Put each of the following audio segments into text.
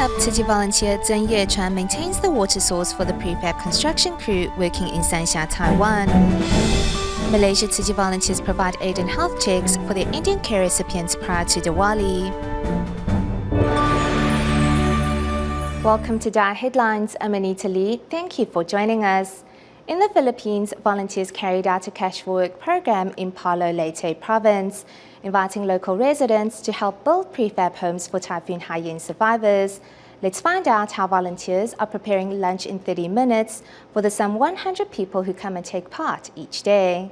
up, Tzu Chi volunteer Zeng Yechuan maintains the water source for the prefab construction crew working in Sanxia, Taiwan. Malaysia Tzu Chi volunteers provide aid and health checks for their Indian care recipients prior to Diwali. Welcome to DaAi Headlines. I'm Anita Lee. Thank you for joining us. In the Philippines, volunteers carried out a Cash for Work program in Palo Leyte province, inviting local residents to help build prefab homes for Typhoon Haiyan survivors. Let's find out how volunteers are preparing lunch in 30 minutes for the some 100 people who come and take part each day.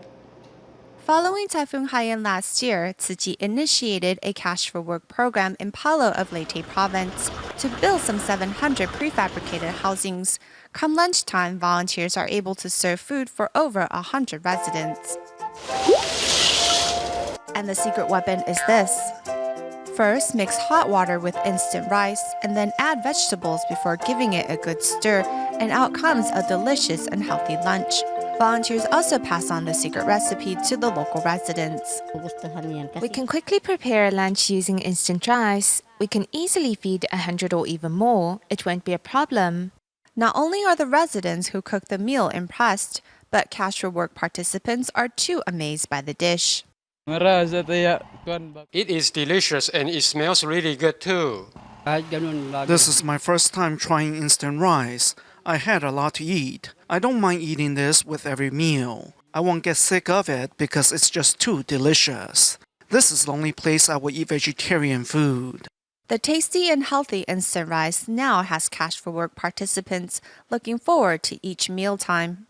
Following Typhoon Haiyan last year, Tzu Chi initiated a Cash for Work program in Palo of Leyte province to build some 700 prefabricated housings. Come lunchtime, volunteers are able to serve food for over 100 residents. And the secret weapon is this. First, mix hot water with instant rice, and then add vegetables before giving it a good stir, and out comes a delicious and healthy lunch. Volunteers also pass on the secret recipe to the local residents. We can quickly prepare a lunch using instant rice. We can easily feed 100 or even more. It won't be a problem. Not only are the residents who cook the meal impressed, but Cash for Work participants are too amazed by the dish. It is delicious and it smells really good too. This is my first time trying instant rice. I had a lot to eat. I don't mind eating this with every meal. I won't get sick of it because it's just too delicious. This is the only place I will eat vegetarian food. The tasty and healthy instant rice now has Cash for Work participants looking forward to each mealtime.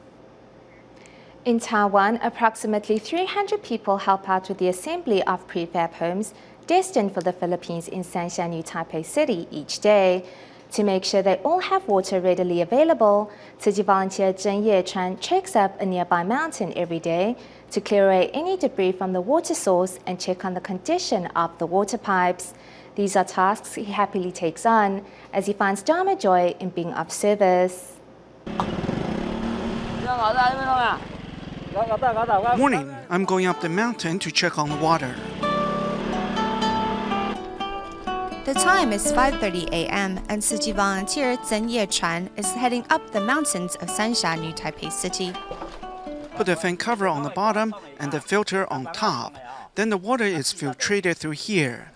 In Taiwan, approximately 300 people help out with the assembly of prefab homes destined for the Philippines in Sanxia, New Taipei City each day. To make sure they all have water readily available, Tzu Chi volunteer Zeng Yechuan treks up a nearby mountain every day to clear away any debris from the water source and check on the condition of the water pipes. These are tasks he happily takes on as he finds Dharma joy in being of service. Morning, I'm going up the mountain to check on the water. The time is 5:30 a.m. and Tzu Chi volunteer Zeng Yechuan is heading up the mountains of Sanxia, New Taipei City. Put the fan cover on the bottom and the filter on top. Then the water is filtrated through here.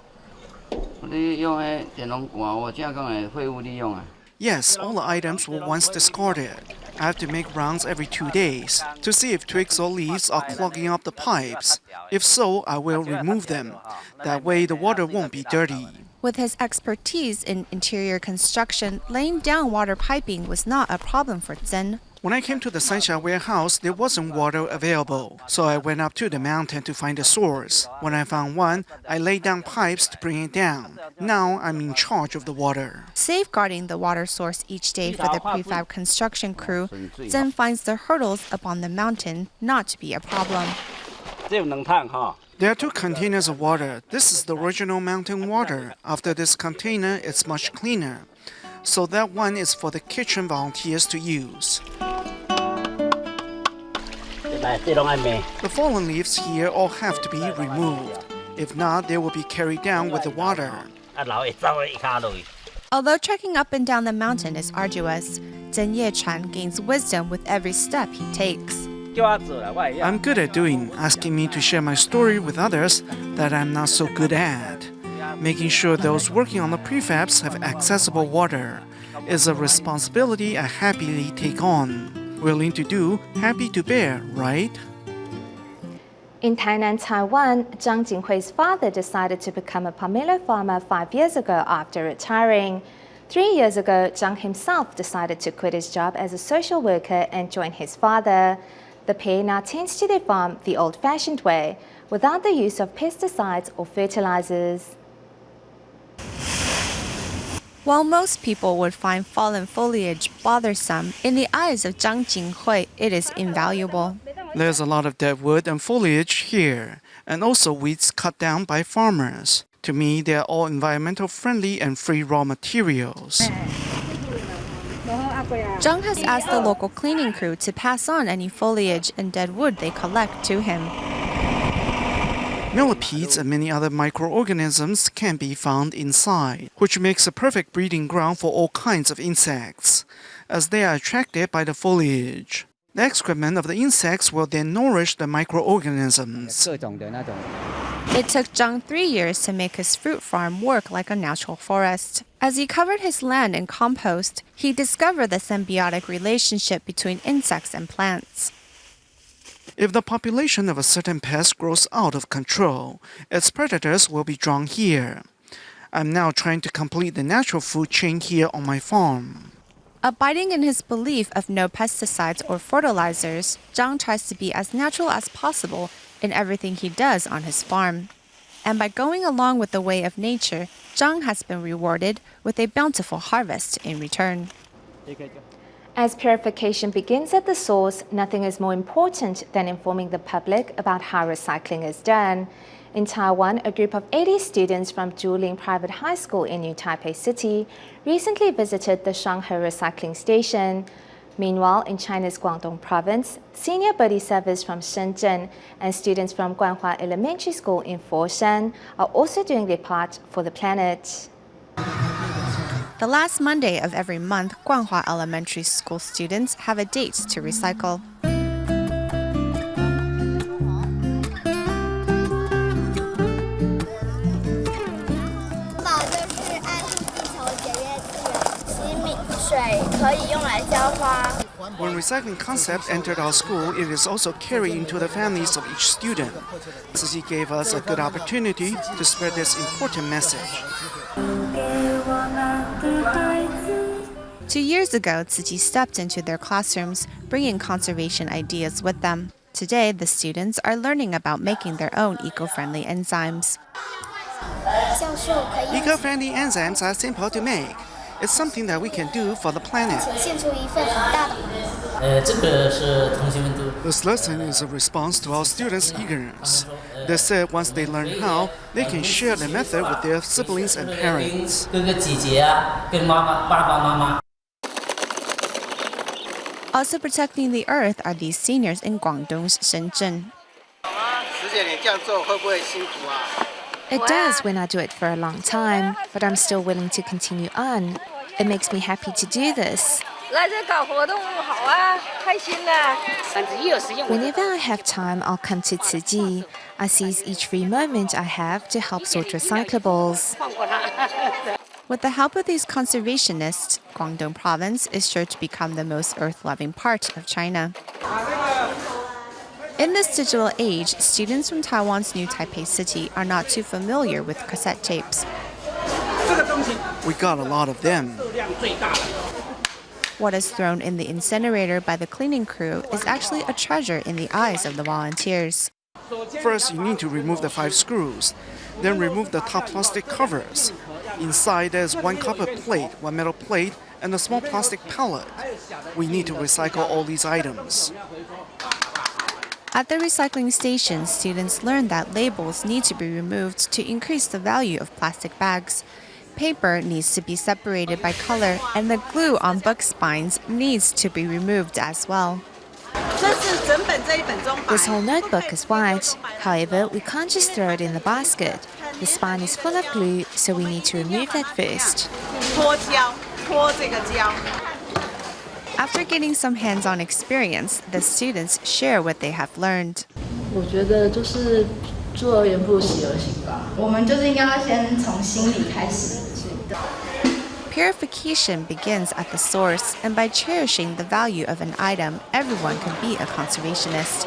Yes, all the items were once discarded. I have to make rounds every 2 days to see if twigs or leaves are clogging up the pipes. If so, I will remove them. That way the water won't be dirty. With his expertise in interior construction, laying down water piping was not a problem for Zeng. When I came to the Sanxia warehouse, there wasn't water available, so I went up to the mountain to find a source. When I found one, I laid down pipes to bring it down. Now I'm in charge of the water. Safeguarding the water source each day for the prefab construction crew, Zeng finds the hurdles up on the mountain not to be a problem. There are 2 containers of water. This is the original mountain water. After this container, it's much cleaner. So that one is for the kitchen volunteers to use. The fallen leaves here all have to be removed. If not, they will be carried down with the water. Although trekking up and down the mountain is arduous, Zeng Yechuan gains wisdom with every step he takes. I'm good at asking me to share my story with others that I'm not so good at. Making sure those working on the prefabs have accessible water is a responsibility I happily take on. Willing to do, happy to bear, right? In Tainan, Taiwan, Zhang Jinghui's father decided to become a pomelo farmer 5 years ago after retiring. 3 years ago, Zhang himself decided to quit his job as a social worker and join his father. The pair now tends to their farm the old-fashioned way, without the use of pesticides or fertilizers. While most people would find fallen foliage bothersome, in the eyes of Zhang Jinghui, it is invaluable. There's a lot of dead wood and foliage here, and also weeds cut down by farmers. To me, they are all environmental friendly and free raw materials. Zhang has asked the local cleaning crew to pass on any foliage and dead wood they collect to him. Millipedes and many other microorganisms can be found inside, which makes a perfect breeding ground for all kinds of insects, as they are attracted by the foliage. The excrement of the insects will then nourish the microorganisms. It took Zhang 3 years to make his fruit farm work like a natural forest. As he covered his land in compost, he discovered the symbiotic relationship between insects and plants. If the population of a certain pest grows out of control, its predators will be drawn here. I'm now trying to complete the natural food chain here on my farm. Abiding in his belief of no pesticides or fertilizers, Zhang tries to be as natural as possible in everything he does on his farm. And by going along with the way of nature, Zhang has been rewarded with a bountiful harvest in return. As purification begins at the source, nothing is more important than informing the public about how recycling is done. In Taiwan, a group of 80 students from Zhuling Private High School in New Taipei City recently visited the Shanghai recycling station. Meanwhile, in China's Guangdong province, senior buddy servers from Shenzhen and students from Guanhua Elementary School in Foshan are also doing their part for the planet. The last Monday of every month, Guanhua Elementary School students have a date to recycle. When recycling concept entered our school, it is also carried into the families of each student. Tzu Chi gave us a good opportunity to spread this important message. 2 years ago, Tzu Chi stepped into their classrooms, bringing conservation ideas with them. Today, the students are learning about making their own eco-friendly enzymes. Eco-friendly enzymes are simple to make. It's something that we can do for the planet. This lesson is a response to our students' eagerness. They said once they learn how, they can share the method with their siblings and parents. Also protecting the earth are these seniors in Guangdong's Shenzhen. It does when I do it for a long time, but I'm still willing to continue on. It makes me happy to do this. Whenever I have time, I'll come to Tzu Chi. I seize each free moment I have to help sort recyclables. With the help of these conservationists, Guangdong province is sure to become the most earth-loving part of China. In this digital age, students from Taiwan's New Taipei City are not too familiar with cassette tapes. We got a lot of them. What is thrown in the incinerator by the cleaning crew is actually a treasure in the eyes of the volunteers. First, you need to remove the 5 screws. Then remove the top plastic covers. Inside, there's 1 copper plate, 1 metal plate, and a small plastic pallet. We need to recycle all these items. At the recycling station, students learn that labels need to be removed to increase the value of plastic bags. Paper needs to be separated by color, and the glue on book spines needs to be removed as well. This whole notebook is white. However, we can't just throw it in the basket. The spine is full of glue, so we need to remove that first. After getting some hands-on experience, the students share what they have learned. Purification begins at the source, and by cherishing the value of an item, everyone can be a conservationist.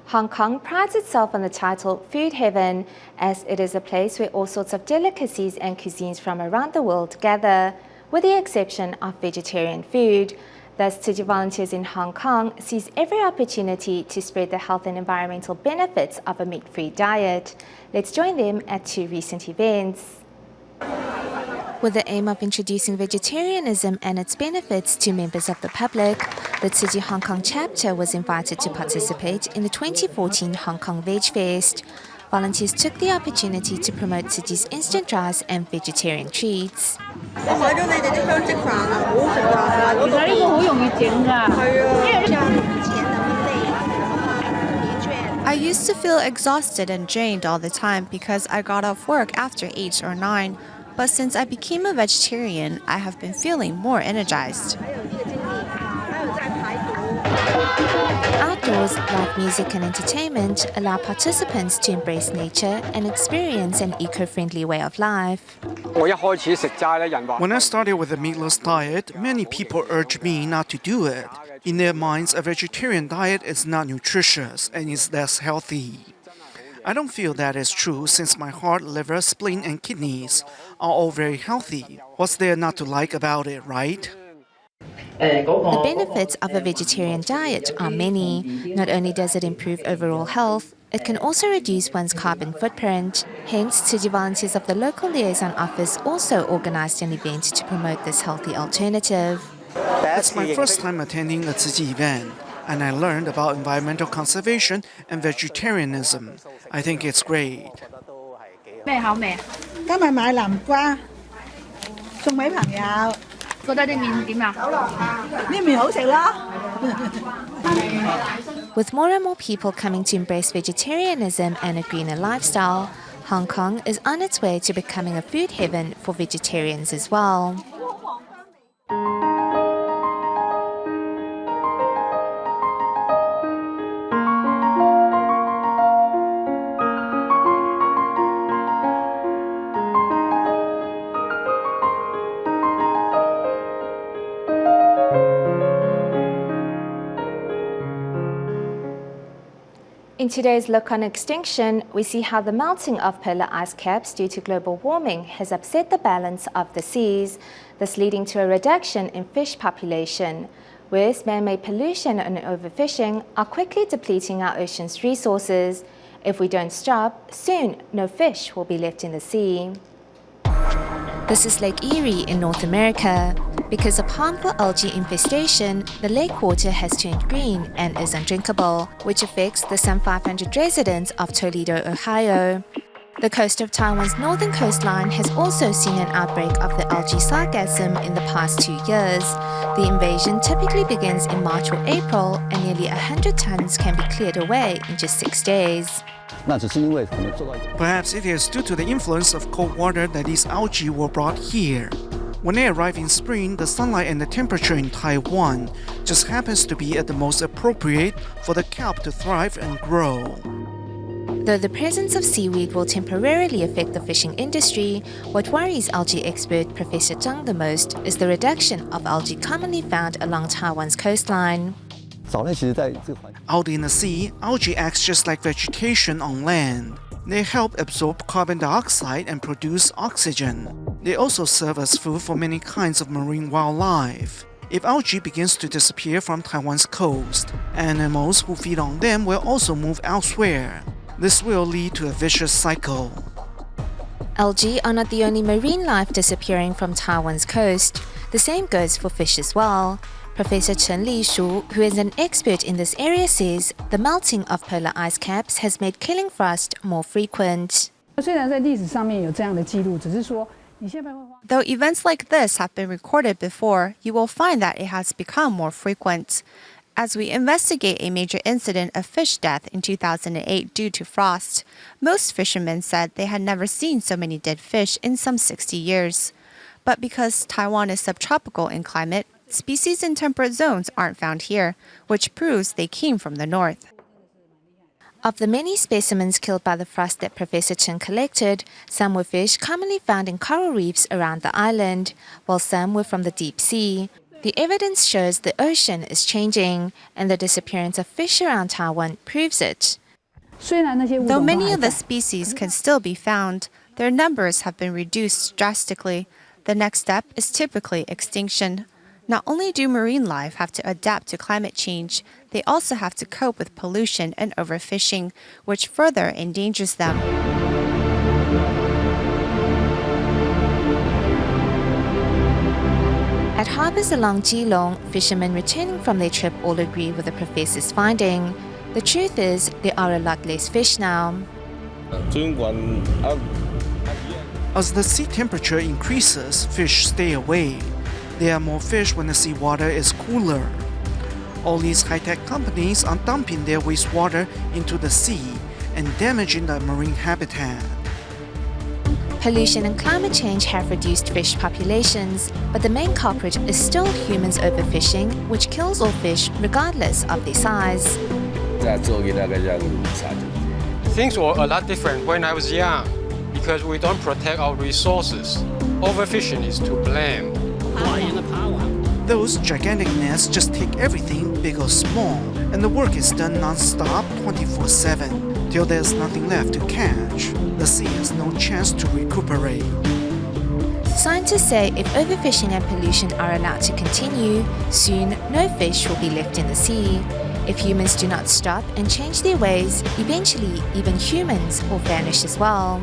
Hong Kong prides itself on the title Food Heaven, as it is a place where all sorts of delicacies and cuisines from around the world gather, with the exception of vegetarian food. Thus, Tzu Chi volunteers in Hong Kong seize every opportunity to spread the health and environmental benefits of a meat-free diet. Let's join them at 2 recent events. With the aim of introducing vegetarianism and its benefits to members of the public, the Tzu Chi Hong Kong chapter was invited to participate in the 2014 Hong Kong Veg Fest. Volunteers took the opportunity to promote Tzu Chi's instant rice and vegetarian treats. I used to feel exhausted and drained all the time because I got off work after 8 or 9, but since I became a vegetarian, I have been feeling more energized. Outdoors, live music and entertainment allow participants to embrace nature and experience an eco-friendly way of life. When I started with a meatless diet, many people urged me not to do it. In their minds, a vegetarian diet is not nutritious and is less healthy. I don't feel that is true since my heart, liver, spleen, and kidneys are all very healthy. What's there not to like about it, right? The benefits of a vegetarian diet are many. Not only does it improve overall health, it can also reduce one's carbon footprint. Hence, Tzu Chi volunteers of the local liaison office also organized an event to promote this healthy alternative. It's my first time attending a Tzu Chi event, and I learned about environmental conservation and vegetarianism. I think it's great. 咩口味啊？今日買南瓜送俾朋友，覺得啲麵點啊？呢麵好食咯。With more and more people coming to embrace vegetarianism and a greener lifestyle, Hong Kong is on its way to becoming a food heaven for vegetarians as well. In today's Look on Extinction, we see how the melting of polar ice caps due to global warming has upset the balance of the seas, thus leading to a reduction in fish population, whereas man-made pollution and overfishing are quickly depleting our ocean's resources. If we don't stop, soon no fish will be left in the sea. This is Lake Erie in North America. Because of harmful algae infestation, the lake water has turned green and is undrinkable, which affects the some 500 residents of Toledo, Ohio. The coast of Taiwan's northern coastline has also seen an outbreak of the algae sargassum in the past 2 years. The invasion typically begins in March or April, and nearly 100 tons can be cleared away in just 6 days. Perhaps it is due to the influence of cold water that these algae were brought here. When they arrive in spring, the sunlight and the temperature in Taiwan just happens to be at the most appropriate for the kelp to thrive and grow. Though the presence of seaweed will temporarily affect the fishing industry, what worries algae expert Professor Zeng the most is the reduction of algae commonly found along Taiwan's coastline. Out in the sea, algae acts just like vegetation on land. They help absorb carbon dioxide and produce oxygen. They also serve as food for many kinds of marine wildlife. If algae begins to disappear from Taiwan's coast, animals who feed on them will also move elsewhere. This will lead to a vicious cycle. Algae are not the only marine life disappearing from Taiwan's coast. The same goes for fish as well. Professor Chen Lishu, who is an expert in this area, says the melting of polar ice caps has made killing frost more frequent. Though events like this have been recorded before, you will find that it has become more frequent. As we investigate a major incident of fish death in 2008 due to frost, most fishermen said they had never seen so many dead fish in some 60 years. But because Taiwan is subtropical in climate, species in temperate zones aren't found here, which proves they came from the north. Of the many specimens killed by the frost that Professor Chen collected, some were fish commonly found in coral reefs around the island, while some were from the deep sea. The evidence shows the ocean is changing, and the disappearance of fish around Taiwan proves it. Though many of the species can still be found, their numbers have been reduced drastically. The next step is typically extinction. Not only do marine life have to adapt to climate change, they also have to cope with pollution and overfishing, which further endangers them. At harbors along Geelong, fishermen returning from their trip all agree with the professor's finding. The truth is, there are a lot less fish now. As the sea temperature increases, fish stay away. There are more fish when the seawater is cooler. All these high-tech companies are dumping their wastewater into the sea and damaging the marine habitat. Pollution and climate change have reduced fish populations, but the main culprit is still humans overfishing, which kills all fish regardless of their size. Things were a lot different when I was young because we don't protect our resources. Overfishing is to blame. Those gigantic nets just take everything, big or small, and the work is done non-stop 24/7 till there's nothing left to catch. The sea has no chance to recuperate. Scientists say if overfishing and pollution are allowed to continue, soon no fish will be left in the sea. If humans do not stop and change their ways, eventually even humans will vanish as well.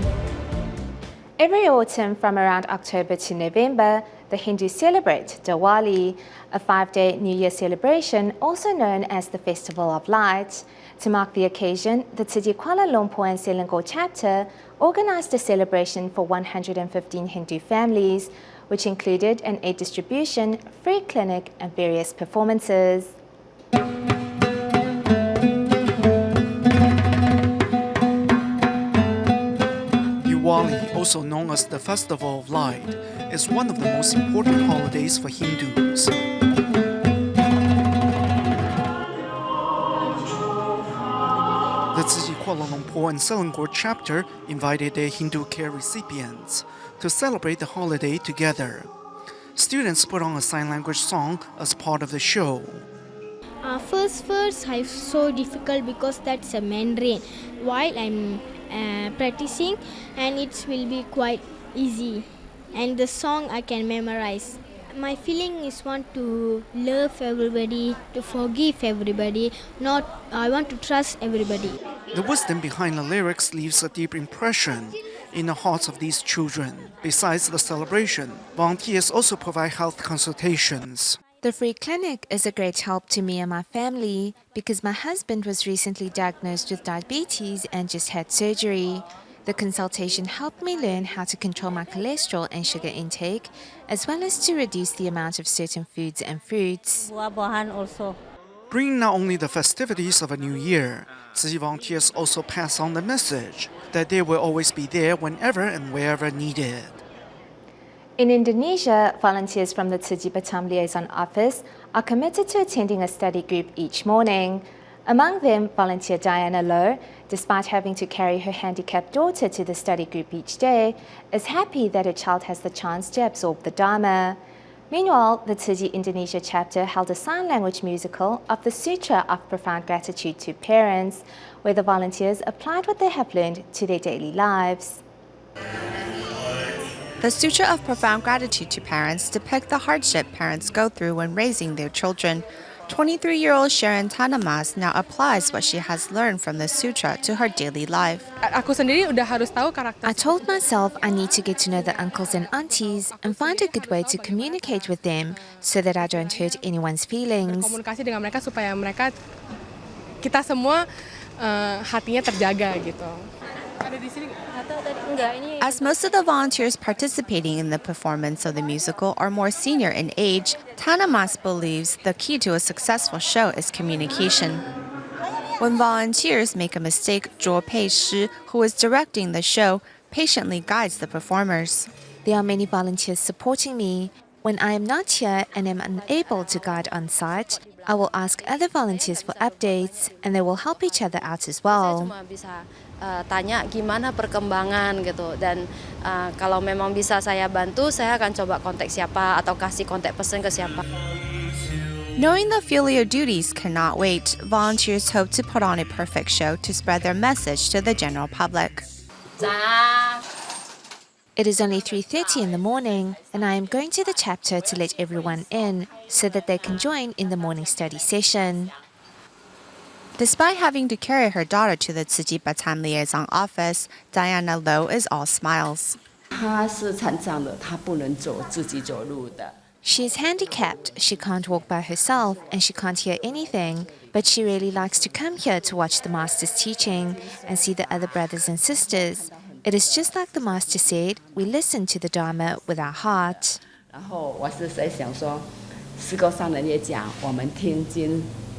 Every autumn from around October to November, the Hindus celebrate Diwali, a 5-day New Year celebration also known as the Festival of Light. To mark the occasion, the Tzu Chi Kuala Lumpur and Selangor chapter organized a celebration for 115 Hindu families, which included an aid distribution, free clinic, and various performances. Diwali, also known as the Festival of Light, is one of the most important holidays for Hindus. The Tzu Chi Kuala Lumpur and Selangor chapter invited their Hindu care recipients to celebrate the holiday together. Students put on a sign language song as part of the show. First I so difficult because that's a Mandarin while I'm practicing, and it will be quite easy, and the song I can memorize. My feeling is want to love everybody, to forgive everybody, I want to trust everybody. The wisdom behind the lyrics leaves a deep impression in the hearts of these children. Besides the celebration, volunteers also provide health consultations. The free clinic is a great help to me and my family because my husband was recently diagnosed with diabetes and just had surgery. The consultation helped me learn how to control my cholesterol and sugar intake, as well as to reduce the amount of certain foods and fruits. Bringing not only the festivities of a new year, Tzu Chi volunteers also pass on the message that they will always be there whenever and wherever needed. In Indonesia, volunteers from the Tzu Chi Batam Liaison Office are committed to attending a study group each morning. Among them, volunteer Diana Low, despite having to carry her handicapped daughter to the study group each day, is happy that her child has the chance to absorb the Dharma. Meanwhile, the Tzu Chi Indonesia chapter held a sign language musical of the Sutra of Profound Gratitude to Parents, where the volunteers applied what they have learned to their daily lives. The Sutra of Profound Gratitude to Parents depict the hardship parents go through when raising their children. 23-year-old Sharon Tanamas now applies what she has learned from the sutra to her daily life. I told myself I need to get to know the uncles and aunties and find a good way to communicate with them so that I don't hurt anyone's feelings. Komunikasi dengan mereka supaya mereka kita semua hatinya terjaga gitu. As most of the volunteers participating in the performance of the musical are more senior in age, Tanamas believes the key to a successful show is communication. When volunteers make a mistake, Zhuo Pei Shi, who is directing the show, patiently guides the performers. There are many volunteers supporting me. When I am not here and am unable to guide on site, I will ask other volunteers for updates and they will help each other out as well. Tanya gimana perkembangan gitu, dan kalau memang bisa saya bantu, saya akan coba kontak siapa atau kasih kontak pesan ke siapa. Knowing the filial duties cannot wait, volunteers hope to put on a perfect show to spread their message to the general public. It is only 3:30 in the morning and I am going to the chapter to let everyone in so that they can join in the morning study session. Despite having to carry her daughter to the Tzu Chi Batam Liaison Office, Diana Low is all smiles. She is handicapped, she can't walk by herself and she can't hear anything, but she really likes to come here to watch the Master's teaching and see the other brothers and sisters. It is just like the Master said, we listen to the Dharma with our heart.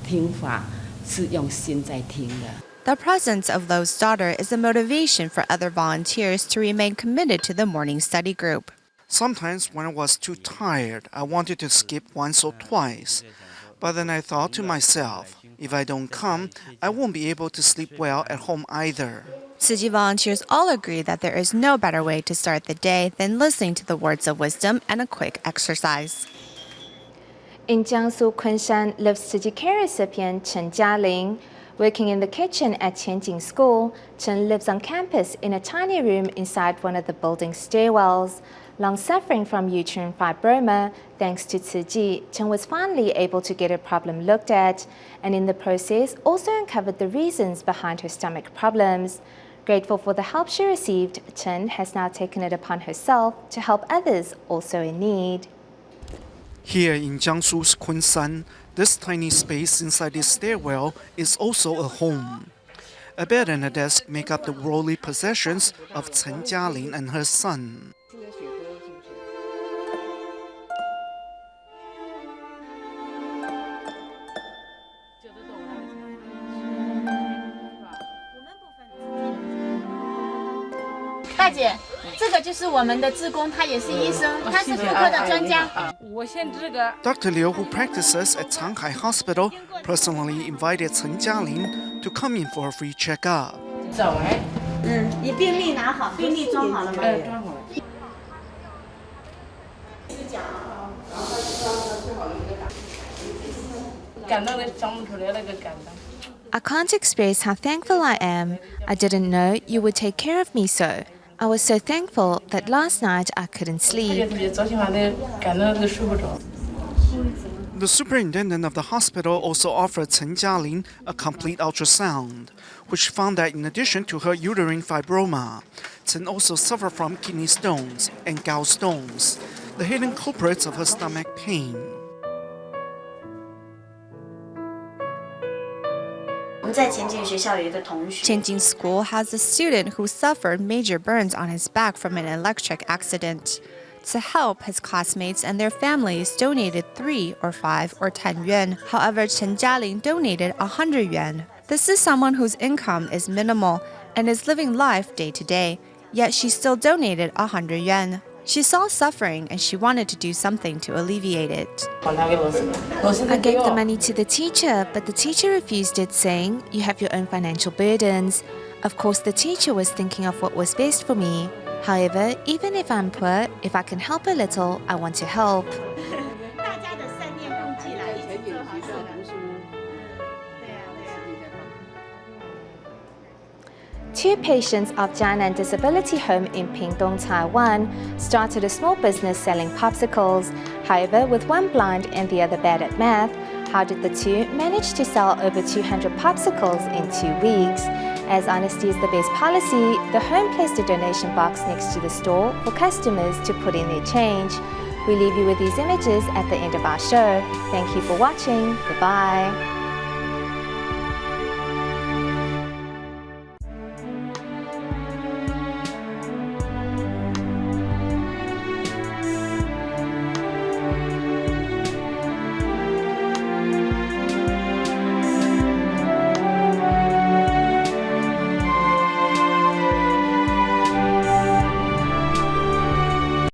听法是用心在听的。 The presence of Lo's daughter is a motivation for other volunteers to remain committed to the morning study group. Sometimes when I was too tired, I wanted to skip once or twice. But then I thought to myself, if I don't come, I won't be able to sleep well at home either. Tzu Chi volunteers all agree that there is no better way to start the day than listening to the words of wisdom and a quick exercise. In Jiangsu, Kunshan lives Tzu Chi care recipient Chen Jialing. Working in the kitchen at Tianjin School, Chen lives on campus in a tiny room inside one of the building's stairwells. Long suffering from uterine fibroma, thanks to Tzu Chi, Chen was finally able to get her problem looked at, and in the process also uncovered the reasons behind her stomach problems. Grateful for the help she received, Chen has now taken it upon herself to help others also in need. Here in Jiangsu's Kunshan, this tiny space inside this stairwell is also a home. A bed and a desk make up the worldly possessions of Chen Jialing and her son. Dr. Liu, who practices at Sanxia Hospital, personally invited Chen Jialing to come in for a free checkup. 你病历拿好，病历装好了吗？装好了。 I can't express how thankful I am. I didn't know you would take care of me so. I was so thankful that last night I couldn't sleep. The superintendent of the hospital also offered Chen Jialing a complete ultrasound, which found that in addition to her uterine fibroma, Chen also suffered from kidney stones and gallstones, the hidden culprits of her stomach pain. Tianjin School has a student who suffered major burns on his back from an electric accident. To help, his classmates and their families donated 3 or 5 or 10 yuan. However, Chen Jialing donated 100 yuan. This is someone whose income is minimal and is living life day to day, yet she still donated 100 yuan. She saw suffering and she wanted to do something to alleviate it. I gave the money to the teacher, but the teacher refused it, saying, "You have your own financial burdens." Of course, the teacher was thinking of what was best for me. However, even if I'm poor, if I can help a little, I want to help. Two patients of Jianan Disability Home in Pingtung, Taiwan, started a small business selling popsicles. However, with one blind and the other bad at math, how did the two manage to sell over 200 popsicles in 2 weeks? As honesty is the best policy, the home placed a donation box next to the store for customers to put in their change. We leave you with these images at the end of our show. Thank you for watching. Goodbye.